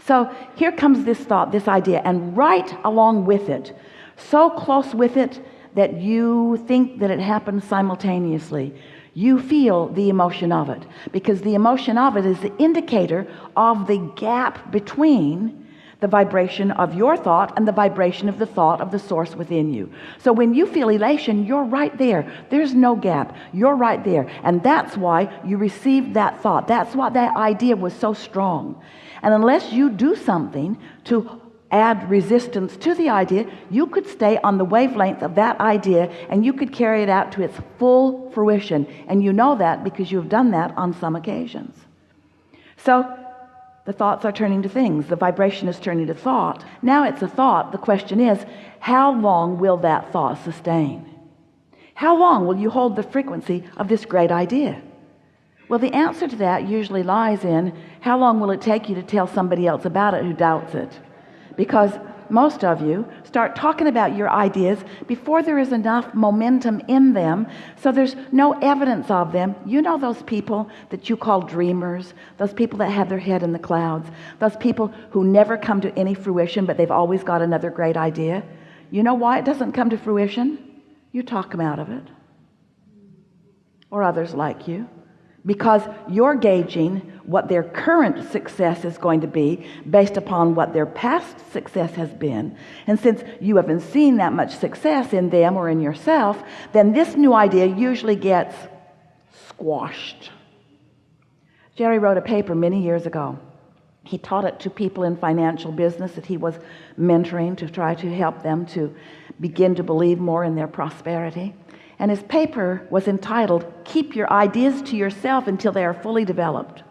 So here comes this thought, this idea, and right along with it, so close with it that you think that it happens simultaneously. You feel the emotion of it, because the emotion of it is the indicator of the gap between the vibration of your thought and the vibration of the thought of the source within you. So when you feel elation, you're right there. There's no gap. You're right there. And that's why you received that thought. That's why that idea was so strong. And unless you do something to add resistance to the idea, you could stay on the wavelength of that idea and you could carry it out to its full fruition. And you know that because you've done that on some occasions. So the thoughts are turning to things. The vibration is turning to thought. Now it's a thought. The question is, how long will that thought sustain? How long will you hold the frequency of this great idea? Well, the answer to that usually lies in how long will it take you to tell somebody else about it who doubts it? Because most of you start talking about your ideas before there is enough momentum in them, so there's no evidence of them. You know those people that you call dreamers, those people that have their head in the clouds, those people who never come to any fruition, but they've always got another great idea. You know why it doesn't come to fruition? You talk them out of it, or others like you, because you're gauging what their current success is going to be based upon what their past success has been. And since you haven't seen that much success in them or in yourself, then this new idea usually gets squashed. Jerry wrote a paper many years ago. He taught it to people in financial business that he was mentoring to try to help them to begin to believe more in their prosperity. And his paper was entitled, "Keep Your Ideas to Yourself Until They Are Fully Developed."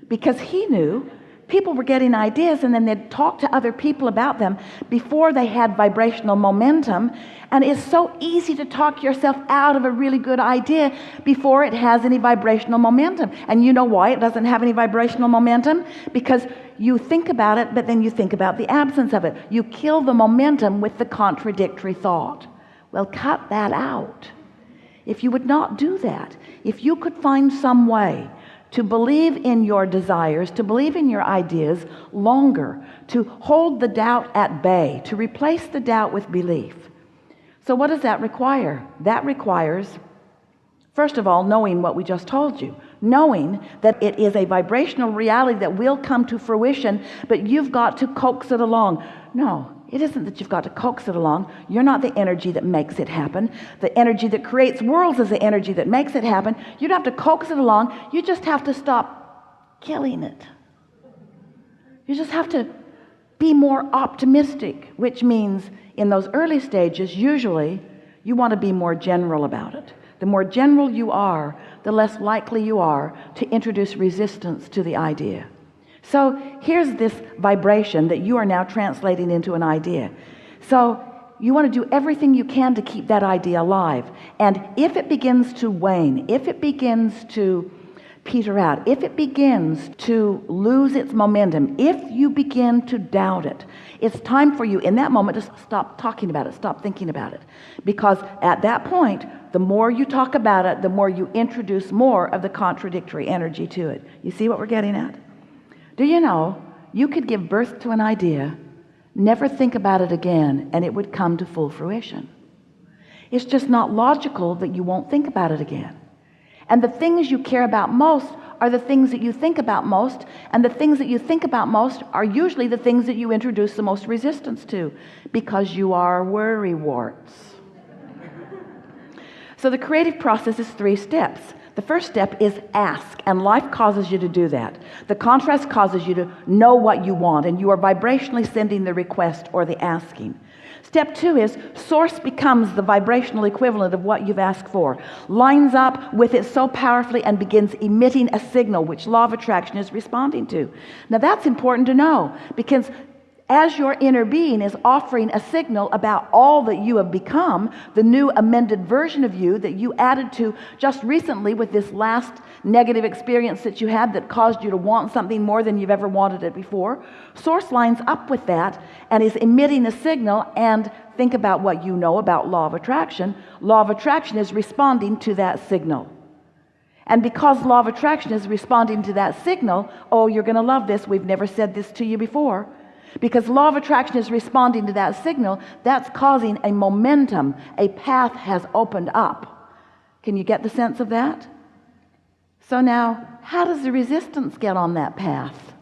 Because he knew people were getting ideas and then they'd talk to other people about them before they had vibrational momentum. And it's so easy to talk yourself out of a really good idea before it has any vibrational momentum. And you know why it doesn't have any vibrational momentum? Because you think about it, but then you think about the absence of it. You kill the momentum with the contradictory thought. Well, cut that out. If you would not do that, if you could find some way to believe in your desires, to believe in your ideas longer, to hold the doubt at bay, to replace the doubt with belief. So what does that require? That requires, first of all, knowing what we just told you, knowing that it is a vibrational reality that will come to fruition, but you've got to coax it along. No, it isn't that you've got to coax it along. You're not the energy that makes it happen. The energy that creates worlds is the energy that makes it happen. You don't have to coax it along. You just have to stop killing it. You just have to be more optimistic, which means in those early stages, usually you want to be more general about it. The more general you are, the less likely you are to introduce resistance to the idea. So here's this vibration that you are now translating into an idea. So you want to do everything you can to keep that idea alive. And if it begins to wane, if it begins to peter out, if it begins to lose its momentum, if you begin to doubt it, it's time for you in that moment to stop talking about it, stop thinking about it. Because at that point, the more you talk about it, the more you introduce more of the contradictory energy to it. You see what we're getting at? Do you know you could give birth to an idea, never think about it again, and it would come to full fruition? It's just not logical that you won't think about it again. And the things you care about most are the things that you think about most, and the things that you think about most are usually the things that you introduce the most resistance to, because you are worrywarts. So the creative process is 3 steps. The first step is ask, and life causes you to do that. The contrast causes you to know what you want, and you are vibrationally sending the request or the asking. Step 2 is source becomes the vibrational equivalent of what you've asked for, lines up with it so powerfully and begins emitting a signal which law of attraction is responding to. Now that's important to know, because as your inner being is offering a signal about all that you have become, the new amended version of you that you added to just recently with this last negative experience that you had that caused you to want something more than you've ever wanted it before, source lines up with that and is emitting a signal. And think about what you know about law of attraction. Law of attraction is responding to that signal. And because law of attraction is responding to that signal, oh, you're going to love this, we've never said this to you before. Because law of attraction is responding to that signal, that's causing a momentum. A path has opened up. Can you get the sense of that? So now, how does the resistance get on that path?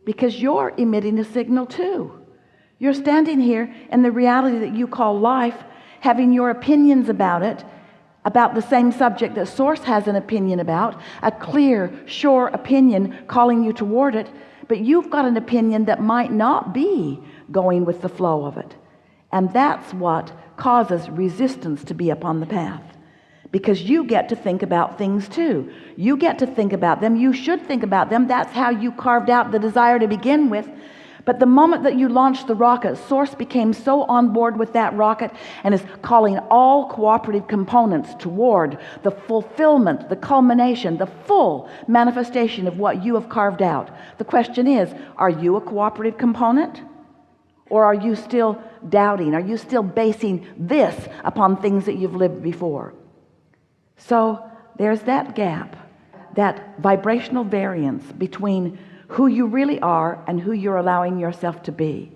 Because you're emitting a signal too. You're standing here in the reality that you call life, having your opinions about it, about the same subject that Source has an opinion about, a clear, sure opinion calling you toward it, but you've got an opinion that might not be going with the flow of it. And that's what causes resistance to be upon the path. Because you get to think about things too. You get to think about them. You should think about them. That's how you carved out the desire to begin with. But the moment that you launched the rocket, Source became so on board with that rocket and is calling all cooperative components toward the fulfillment, the culmination, the full manifestation of what you have carved out. The question is, are you a cooperative component? Or are you still doubting? Are you still basing this upon things that you've lived before? So there's that gap, that vibrational variance between who you really are and who you're allowing yourself to be.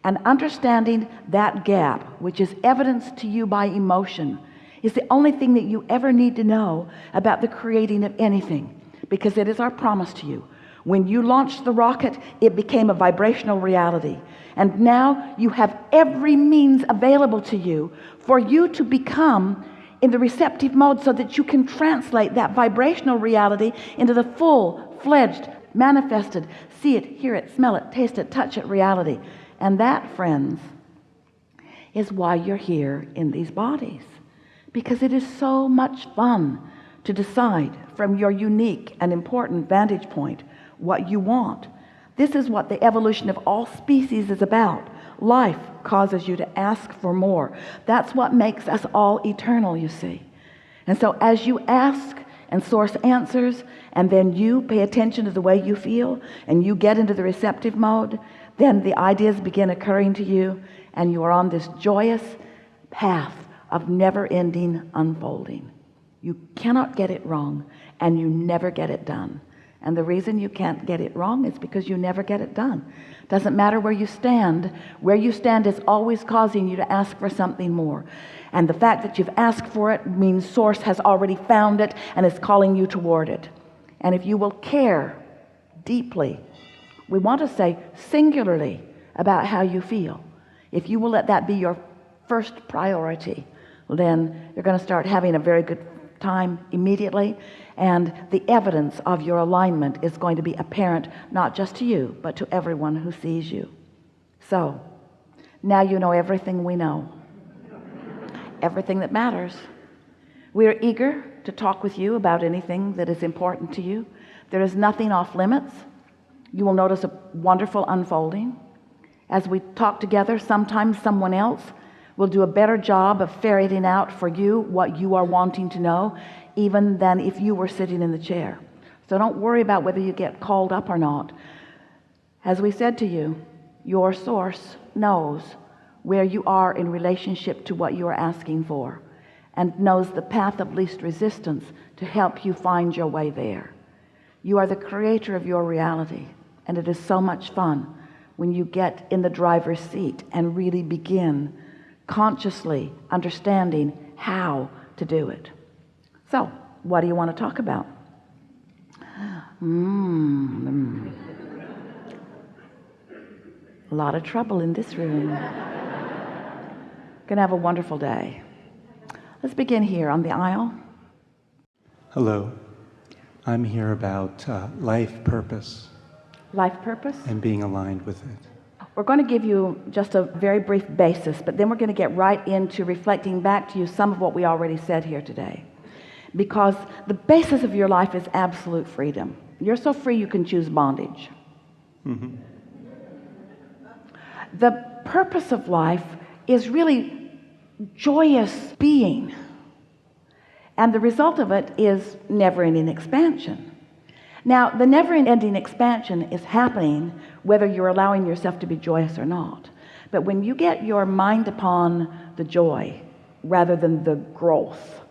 And understanding that gap, which is evidenced to you by emotion, is the only thing that you ever need to know about the creating of anything, because it is our promise to you. When you launched the rocket, it became a vibrational reality. And now you have every means available to you for you to become in the receptive mode so that you can translate that vibrational reality into the full-fledged, manifested, see it, hear it, smell it, taste it, touch it reality. And that, friends, is why you're here in these bodies. Because it is so much fun to decide from your unique and important vantage point what you want. This is what the evolution of all species is about. Life causes you to ask for more. That's what makes us all eternal, you see. And so as you ask and Source answers, and then you pay attention to the way you feel, and you get into the receptive mode, then the ideas begin occurring to you, and you are on this joyous path of never-ending unfolding. You cannot get it wrong, and you never get it done. And the reason you can't get it wrong is because you never get it done. Doesn't matter where you stand. Where you stand is always causing you to ask for something more. And the fact that you've asked for it means Source has already found it and is calling you toward it. And if you will care deeply, we want to say singularly about how you feel. If you will let that be your first priority, then you're going to start having a very good time immediately, and the evidence of your alignment is going to be apparent not just to you but to everyone who sees you. So now you know everything we know, everything that matters. We are eager to talk with you about anything that is important to you. There is nothing off limits. You will notice a wonderful unfolding as we talk together. Sometimes someone else will do a better job of ferreting out for you what you are wanting to know, even than if you were sitting in the chair. So don't worry about whether you get called up or not. As we said to you, your Source knows where you are in relationship to what you are asking for, and knows the path of least resistance to help you find your way there. You are the creator of your reality, and it is so much fun when you get in the driver's seat and really begin consciously understanding how to do it. So, what do you want to talk about? A lot of trouble in this room. Gonna have a wonderful day. Let's begin here on the aisle. Hello. I'm here about life purpose. Life purpose? And being aligned with it. We're going to give you just a very brief basis, but then we're going to get right into reflecting back to you some of what we already said here today. Because the basis of your life is absolute freedom. You're so free you can choose bondage. Mm-hmm. The purpose of life is really joyous being. And the result of it is never-ending expansion. Now, the never-ending expansion is happening whether you're allowing yourself to be joyous or not. But when you get your mind upon the joy rather than the growth,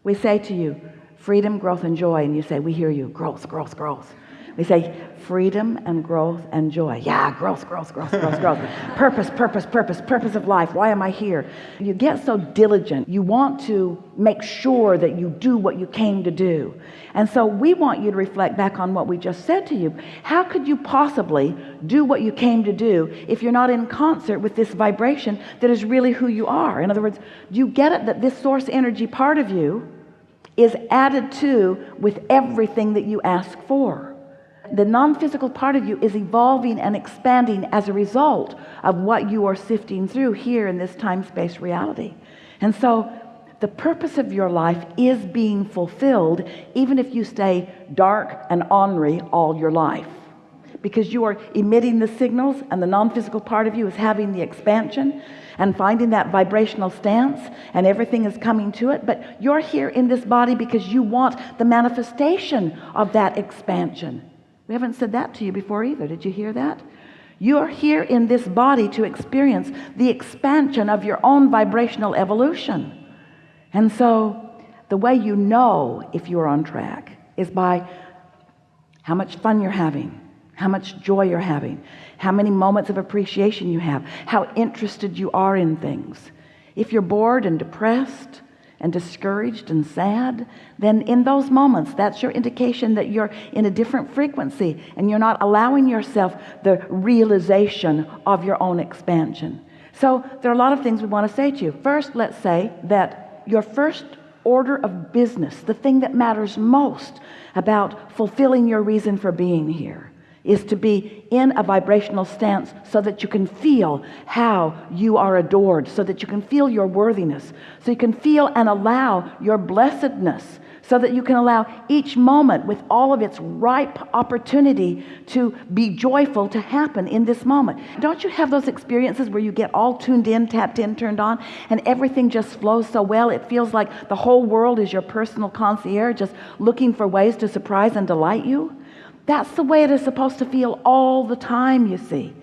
we say to you, freedom, growth, and joy. And you say, we hear you, growth, growth, growth. We say freedom and growth and joy. Yeah, growth, growth, growth, growth, growth. Purpose, purpose, purpose, purpose of life. Why am I here? You get so diligent. You want to make sure that you do what you came to do. And so we want you to reflect back on what we just said to you. How could you possibly do what you came to do if you're not in concert with this vibration that is really who you are? In other words, do you get it that this source energy part of you is added to with everything that you ask for? The non-physical part of you is evolving and expanding as a result of what you are sifting through here in this time-space reality. And so the purpose of your life is being fulfilled, even if you stay dark and ornery all your life, because you are emitting the signals, and the non-physical part of you is having the expansion and finding that vibrational stance, and everything is coming to it. But you're here in this body because you want the manifestation of that expansion. We haven't said that to you before either. Did you hear that? You're here in this body to experience the expansion of your own vibrational evolution. And so the way you know if you're on track is by how much fun you're having, how much joy you're having, how many moments of appreciation you have, how interested you are in things. If you're bored and depressed and discouraged and sad, then in those moments, that's your indication that you're in a different frequency and you're not allowing yourself the realization of your own expansion. So there are a lot of things we want to say to you. First, let's say that your first order of business, the thing that matters most about fulfilling your reason for being here, is to be in a vibrational stance so that you can feel how you are adored, so that you can feel your worthiness, so you can feel and allow your blessedness, so that you can allow each moment with all of its ripe opportunity to be joyful to happen in this moment. Don't you have those experiences where you get all tuned in, tapped in, turned on, and everything just flows so well? It feels like the whole world is your personal concierge, just looking for ways to surprise and delight you. That's the way it is supposed to feel all the time, you see.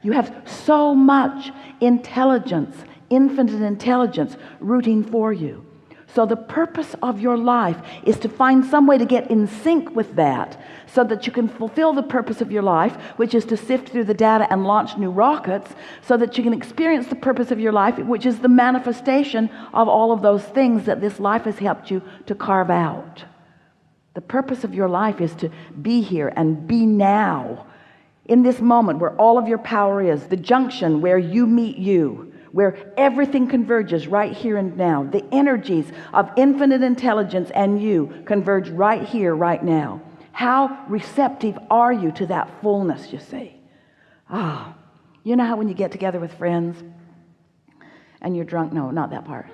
You have so much intelligence, infinite intelligence rooting for you. So the purpose of your life is to find some way to get in sync with that so that you can fulfill the purpose of your life, which is to sift through the data and launch new rockets, so that you can experience the purpose of your life, which is the manifestation of all of those things that this life has helped you to carve out. The purpose of your life is to be here and be now, in this moment where all of your power is, the junction where you meet you, where everything converges right here and now. The energies of infinite intelligence and you converge right here, right now. How receptive are you to that fullness, you see? You know how when you get together with friends and you're drunk? No, not that part.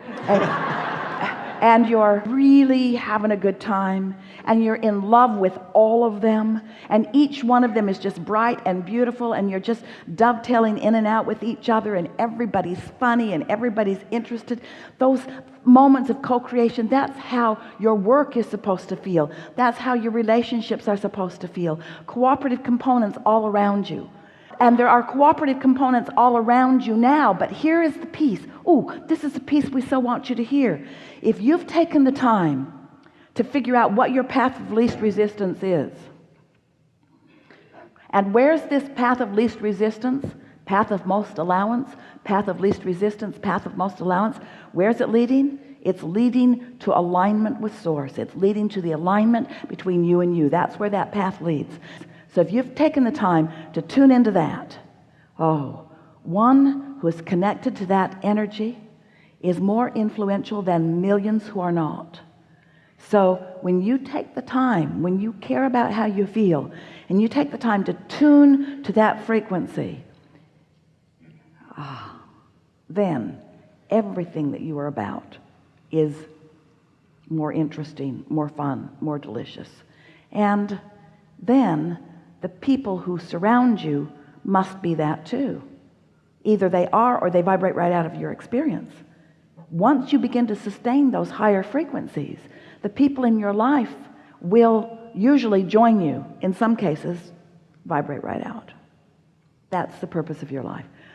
And you're really having a good time, and you're in love with all of them, and each one of them is just bright and beautiful, and you're just dovetailing in and out with each other, and everybody's funny and everybody's interested. Those moments of co-creation, that's how your work is supposed to feel. That's how your relationships are supposed to feel. Cooperative components all around you. And there are cooperative components all around you now, but here is the piece. This is the piece we so want you to hear. If you've taken the time to figure out what your path of least resistance is, and where's this path of least resistance, path of most allowance, path of least resistance, path of most allowance, where's it leading? It's leading to alignment with Source. It's leading to the alignment between you and you. That's where that path leads. So if you've taken the time to tune into that, one who is connected to that energy is more influential than millions who are not. So when you take the time, when you care about how you feel, and you take the time to tune to that frequency, then everything that you are about is more interesting, more fun, more delicious. And then the people who surround you must be that too. Either they are or they vibrate right out of your experience. Once you begin to sustain those higher frequencies, the people in your life will usually join you. In some cases, vibrate right out. That's the purpose of your life.